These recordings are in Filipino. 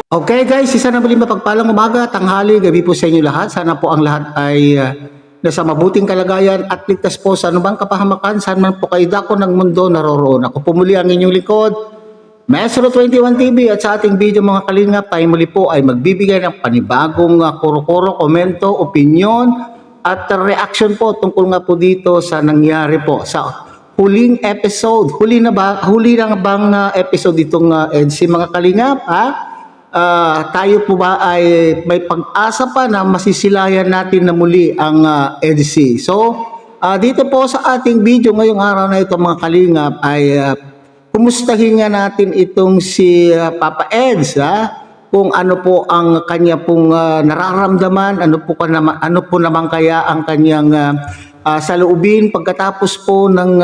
Okay guys, isa na muling mapagpalang umaga, tanghali, gabi po sa inyo lahat. Sana po ang lahat ay nasa mabuting kalagayan at ligtas po sa anumang kapahamakan. Saan man po kayo dako ng mundo naroroon. Ako po muli ang inyong lingkod, Maestro 21 TV, at sa ating video mga kalingap, tayo muli po ay magbibigay ng panibagong kuro-kuro, komento, opinion at reaction po tungkol nga po dito sa nangyari po sa huling episode. Huli na bang episode itong EDSI mga kalingap, ha? Tayo po ba ay may pag-asa pa na masisilayan natin na muli ang EDSI? So, dito po sa ating video ngayong araw na ito mga kalingap ay kumustahin nga natin itong si Papa Eds, kung ano po ang kanya pong nararamdaman, ano po naman kaya ang kanyang saloobin pagkatapos po ng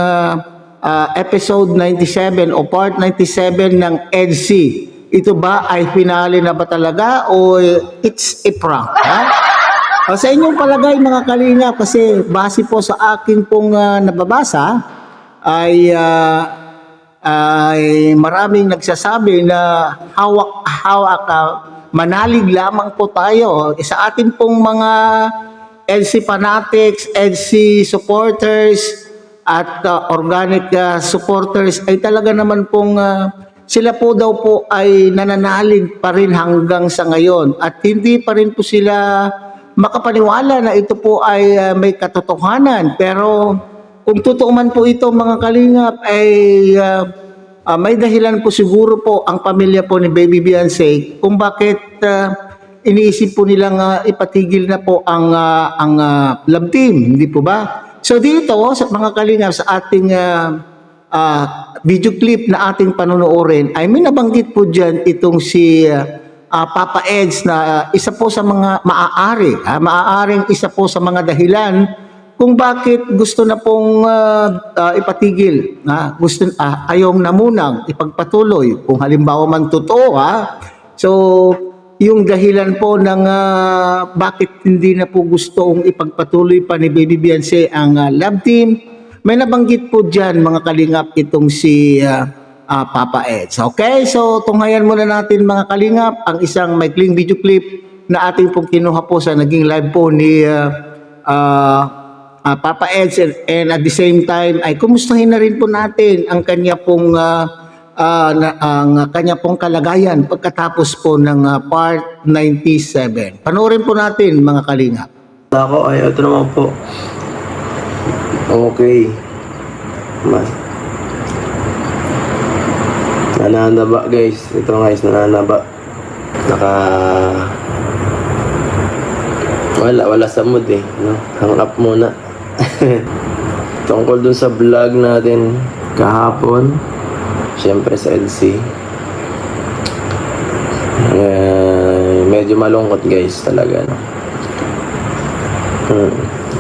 episode 97 o part 97 ng EDSI. Ito ba ay finale na ba talaga o it's a prank? Sa inyong palagay mga kalinga, kasi base po sa akin pong nababasa ay maraming nagsasabi na hawak manalig lamang po tayo. Sa atin pong mga EDSI fanatics, EDSI supporters at organic supporters ay talaga naman pong sila po daw po ay nananalig pa rin hanggang sa ngayon at hindi pa rin po sila makapaniwala na ito po ay may katotohanan. Pero kung totoo man po ito mga kalingap ay may dahilan po siguro po ang pamilya po ni Baby Beyonce kung bakit iniisip po nilang ipatigil na po ang love team, hindi po ba? So dito sa mga kalingap sa ating video clip na ating panonoorin ay may nabanggit po dyan itong si Papa Eds na isa po sa mga maaaring isa po sa mga dahilan kung bakit gusto na pong ipatigil, ayaw na munang ipagpatuloy kung halimbawa man totoo. So yung dahilan po ng bakit hindi na po gustong ipagpatuloy pa ni Baby Beyonce ang love team, may nabanggit po dyan mga kalingap itong si Papa Eds. Okay, so tunghayan muna natin mga kalingap ang isang maikling video clip na ating pong kinuha po sa naging live po ni Papa Eds, and at the same time ay kumustahin na rin po natin ang kanya pong kalagayan pagkatapos po ng part 97. Panoorin po natin mga kalingap. Ako ay ito naman po. Okay. Nananaba guys. Ito guys, nananaba. Wala sa mood no? Hang up muna. Tungkol dun sa vlog natin kahapon. Siyempre sa LC. Medyo malungkot guys talaga, no?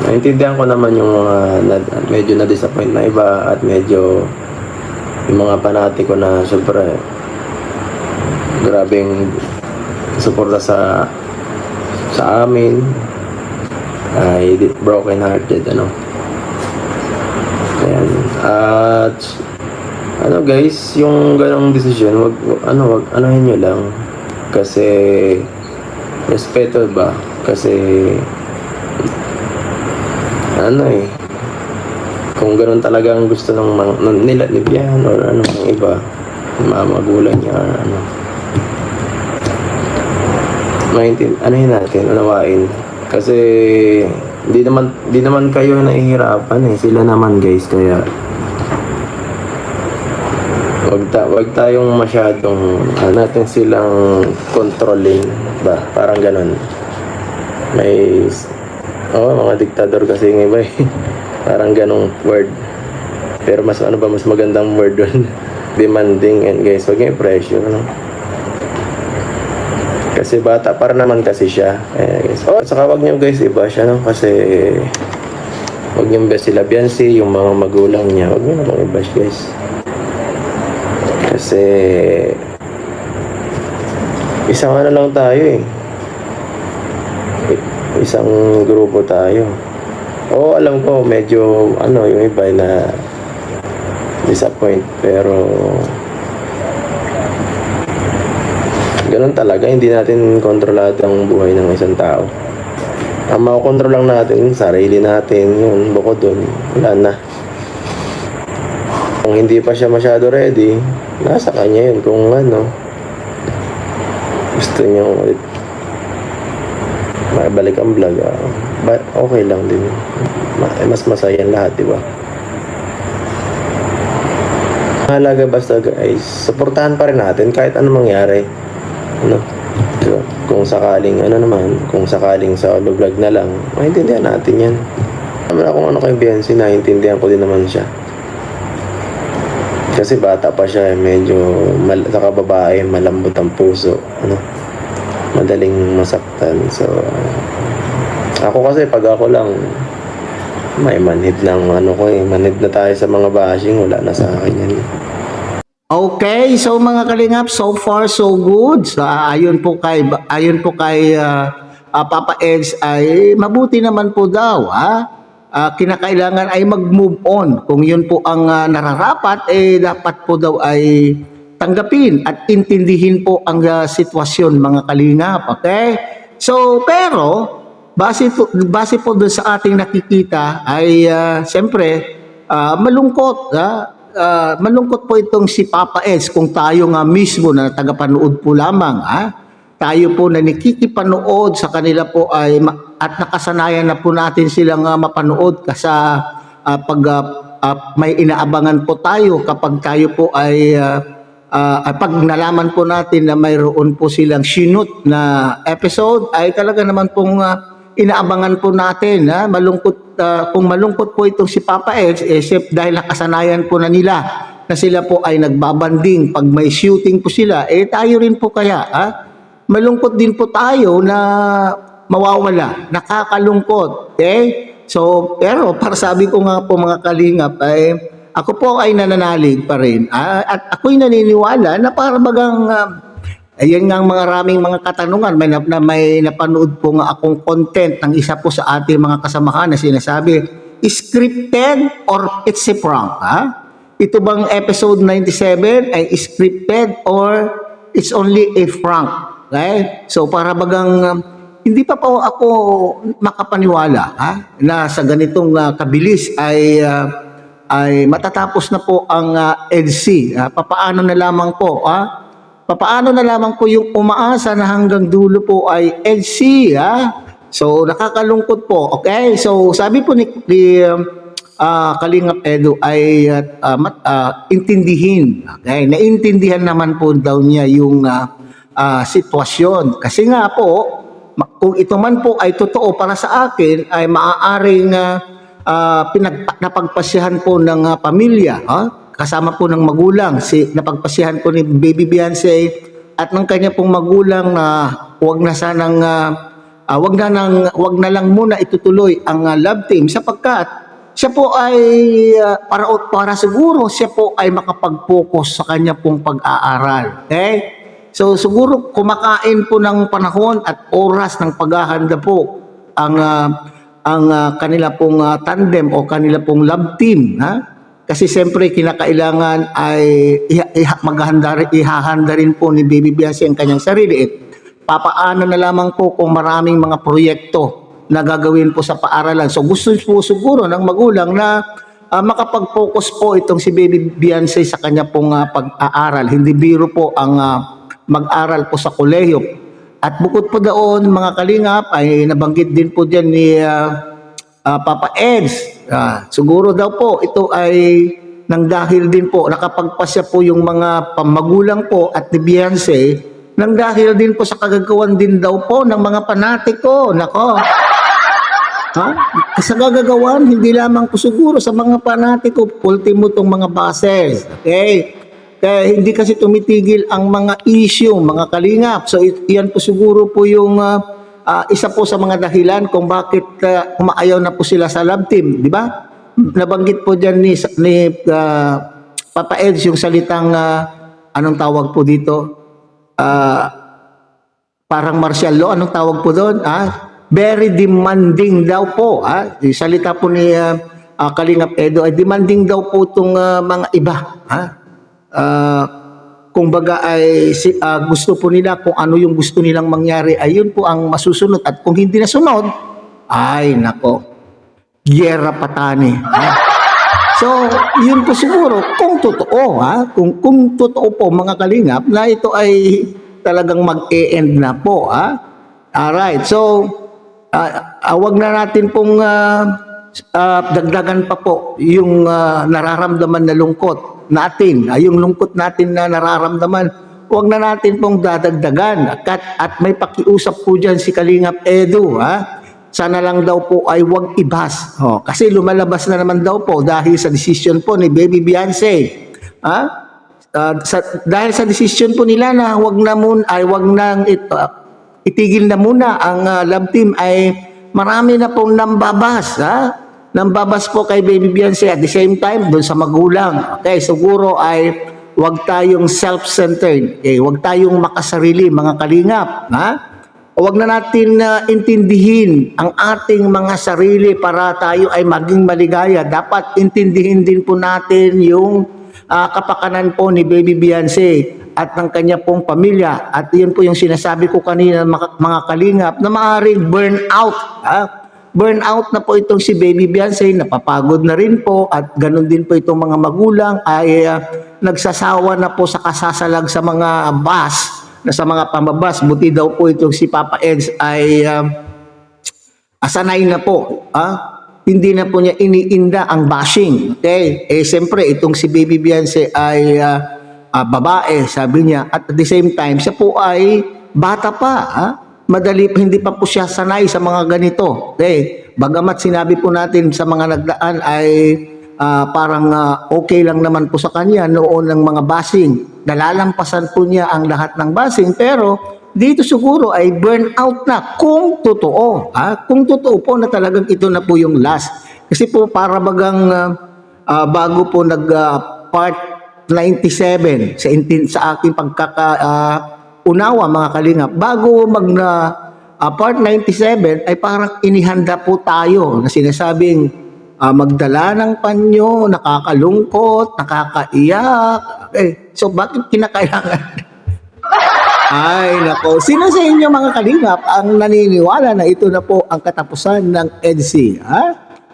Naintindihan ko naman yung mga medyo na-disappoint na iba at medyo yung mga panatiko na syempre grabing suporta sa amin ay broken hearted, ano. Ayan. At guys, yung ganong desisyon wag anuhin nyo lang kasi respeto ba, kasi kung gano'n talaga ang gusto nila ni Bian or ng iba, mga magulang niya or natin, unawain. Kasi di naman kayo nahihirapan sila naman guys, kaya wag tayong masyadong natin silang controlling ba, parang gano'n. May mga diktador kasi ng iba parang ganong word, pero mas magandang word doon. Demanding, and guys, wag yung pressure, no? Kasi bata para naman kasi siya, guys. Saka wag niyo guys iba siya, no? Kasi wag niyo ba sila Beyonce, yung mga magulang niya, wag niyo namang iba guys, kasi isang lang tayo isang grupo tayo. Alam ko medyo yung iba na disappoint, pero Ganun talaga, hindi natin kontrolado ang buhay ng isang tao. Ang makokontrol lang natin, sarili natin, yun, bukod dun, wala na. Kung hindi pa siya masyado ready, nasa kanya yun. Kung ano, gusto niya ulit makibalik ang vlog, okay lang din. Mas masaya lahat, di ba? Mahalaga basta guys, suportahan pa rin natin kahit ano mangyari. Ano? So, kung sakaling kung sakaling sa vlog na lang, maintindihan natin yan. Naman kung ano kay Biancy, naiintindihan ko din naman siya. Kasi bata pa siya, medyo saka babae, malambot ang puso, madaling masaktan. So, ako kasi pag ako lang, may manhid ng manhid na tayo sa mga bashing, wala na sa akin yan. Okay, so mga kalingap, so far so good. So, ayon po kay Papa Eds ay mabuti naman po daw, kinakailangan ay mag-move on. Kung yun po ang nararapat, dapat po daw ay tanggapin at intindihin po ang sitwasyon, mga kalingap. Okay? So, pero base po doon sa ating nakikita ay siyempre malungkot. Malungkot po itong si Papa Eds kung tayo nga mismo na tagapanood po lamang. Tayo po na nakikipanood sa kanila po ay at nakasanayan na po natin silang mapanood kasi pag may inaabangan po tayo kapag tayo po ay pag nalaman po natin na mayroon po silang sinut na episode ay talaga naman pong inaabangan po natin. Malungkot, kung malungkot po itong si Papa Eds, dahil nakasanayan po na nila na sila po ay nagbabanding pag may shooting po sila, tayo rin po kaya, malungkot din po tayo na mawawala, nakakalungkot. Okay? So, pero para sabi ko nga po mga kalingap, ako po ay nananalig pa rin. At ako'y naniniwala na para bagang ayan nga ang maraming mga katanungan. May napanood po nga akong content ng isa po sa ating mga kasamahan na sinasabi, scripted or it's a prank? Ito bang episode 97 ay scripted or it's only a prank? Okay? So para bagang hindi pa po ako makapaniwala na sa ganitong kabilis ay matatapos na po ang EDC. Papaano na lamang po? Papaano na lamang po yung umaasa na hanggang dulo po ay EDC? So nakakalungkot po. Okay? So sabi po ni Kalingap Edu ay intindihin. Okay? Naintindihan naman po daw niya yung sitwasyon. Kasi nga po, kung ito man po ay totoo para sa akin, ay maaaring napagpasyahan po ng pamilya, kasama po ng magulang, napagpasyahan po ni Baby Biancy at ng kanya pong magulang na wag na lang muna itutuloy ang love team sapagkat siya po ay para siguro siya po ay makapag-focus sa kanya pong pag-aaral. Okay? So siguro kumakain po ng panahon at oras ng paghahanda po ang kanila pong tandem o kanila pong love team. Kasi siyempre kinakailangan ay ihahanda rin po ni Baby Biancy ang kanyang sarili. Papaano na lamang po kung maraming mga proyekto na gagawin po sa paaralan. So gusto po siguro ng magulang na makapag-focus po itong si Baby Biancy sa kanya pong pag-aaral. Hindi biro po ang mag-aral po sa kolehiyo. At bukod po doon, mga kalingap, ay nabanggit din po dyan ni Papa Eds. Siguro daw po, ito ay nang dahil din po, nakapagpasya po yung mga pamagulang po at ni Biancy, nang dahil din po sa kagagawan din daw po ng mga panatiko. Nako. Sa gagagawan, hindi lamang po siguro sa mga panatiko, ultimo itong mga bases. Okay? Kaya hindi kasi tumitigil ang mga issue, mga kalingap. So iyan po siguro po yung isa po sa mga dahilan kung bakit umaayaw na po sila sa love team, di ba? Nabanggit po diyan ni Papa Eds yung salitang anong tawag po dito? Parang martial law, anong tawag po doon? Very demanding daw po. Yung salita po ni Kalingap Edo ay demanding daw po itong mga iba. kung baga ay gusto po nila kung ano yung gusto nilang mangyari, ay yun po ang masusunod. At kung hindi nasunod, ay nako, giyera patani. So, yun po siguro, kung totoo, kung totoo po mga kalingap, na ito ay talagang mag-e-end na po. Alright, so, wag na natin pong dagdagan pa po yung nararamdaman na lungkot natin, yung lungkot natin na nararamdaman, wag na natin pong dadagdagan. At may pakiusap po dyan si Kalingap Edu, sana lang daw po ay wag ibas. Kasi lumalabas na naman daw po dahil sa decision po ni Baby Beyonce. Dahil sa decision po nila na wag nang itigil na muna ang love team, ay marami na pong nambabas. Nambabas po kay Baby Beyonce, at the same time doon sa magulang. Okay, siguro ay wag tayong self-centered. Okay, wag tayong makasarili mga kalingap. Huwag na natin intindihin ang ating mga sarili para tayo ay maging maligaya. Dapat intindihin din po natin yung kapakanan po ni Baby Beyonce at ng kanya pong pamilya. At yun po yung sinasabi ko kanina mga kalingap, na maaaring burnout. Burnout na po itong si Baby Beyonce, napapagod na rin po, at ganun din po itong mga magulang ay nagsasawa na po sa kasasalag sa mga bus, na sa mga pamabas. Buti daw po itong si Papa Eds ay asanay na po. Hindi na po niya iniinda ang bashing. Okay? Siyempre, itong si Baby Beyonce ay babae, sabi niya. At the same time, siya po ay bata pa. Madali pa, hindi pa po siya sanay sa mga ganito. Okay? Bagamat sinabi po natin sa mga nagdaan ay parang okay lang naman po sa kanya noon ng mga bashing. Nalalampasan po niya ang lahat ng bashing, pero dito siguro ay burnout na kung totoo. Kung totoo po na talagang ito na po yung last. Kasi po para bagang bago po part 97 sa aking unawa mga kalingap, bago part 97 ay parang inihanda po tayo na sinasabing magdala ng panyo, nakakalungkot, nakakaiyak. So bakit kinakailangan? Ay, nako. Sino sa inyo mga kalingap ang naniniwala na ito na po ang katapusan ng EDC?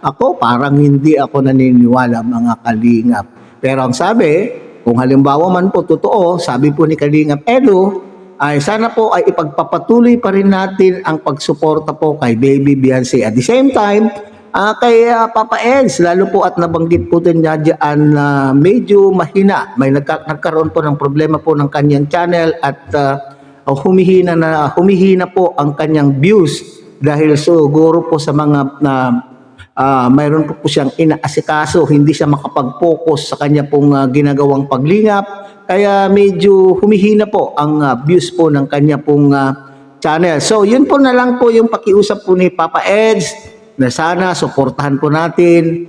Ako, parang hindi ako naniniwala mga kalingap. Pero ang sabi, kung halimbawa man po totoo, sabi po ni Kalingap Edu, ay sana po ay ipagpapatuloy pa rin natin ang pagsuporta po kay Baby Beyonce. At the same time, kay Papa Eds, lalo po at nabanggit po din niya dyan na medyo mahina. May nagkaroon po ng problema po ng kanyang channel, at humihina po ang kanyang views dahil siguro po sa mga mayroon po siyang inaasikaso, hindi siya makapag-focus sa kanya pong ginagawang paglingap. Kaya medyo humihina po ang views po ng kanya pong channel. So yun po na lang po yung pakiusap po ni Papa Eds, na sana suportahan po natin,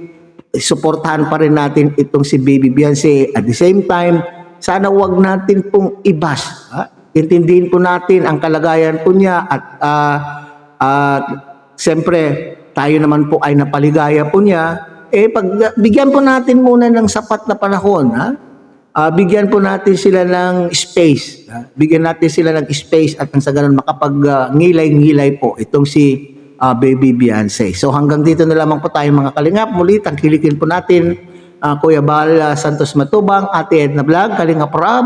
suportahan pa rin natin itong si Baby Beyonce. At the same time, sana wag natin pong ibas. Intindihin po natin ang kalagayan po niya, at siyempre tayo naman po ay napaligaya po niya. Bigyan po natin muna ng sapat na panahon. Bigyan po natin sila ng space. Bigyan natin sila ng space, at sa ganun makapag-ngilay-ngilay po itong si Baby Beyonce. So hanggang dito na lamang po tayo mga kalingap. Muli, tangkilikin po natin Kuya Bal Santos Matubang, Ate Edna Vlog, Kalingap Rob,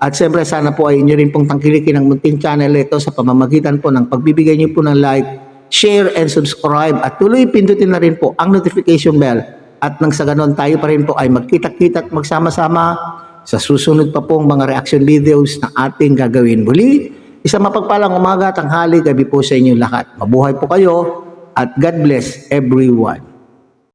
at siyempre sana po ay inyo rin pong tangkilikin ang munting channel ito sa pamamagitan po ng pagbibigay niyo po ng like, share, and subscribe, at tuloy pindutin na rin po ang notification bell, at nang sa ganon tayo pa rin po ay magkita-kita at magsama-sama sa susunod pa pong mga reaction videos na ating gagawin. Muli, isang mapagpalang umaga, tanghali, gabi po sa inyo lahat. Mabuhay po kayo, at God bless everyone.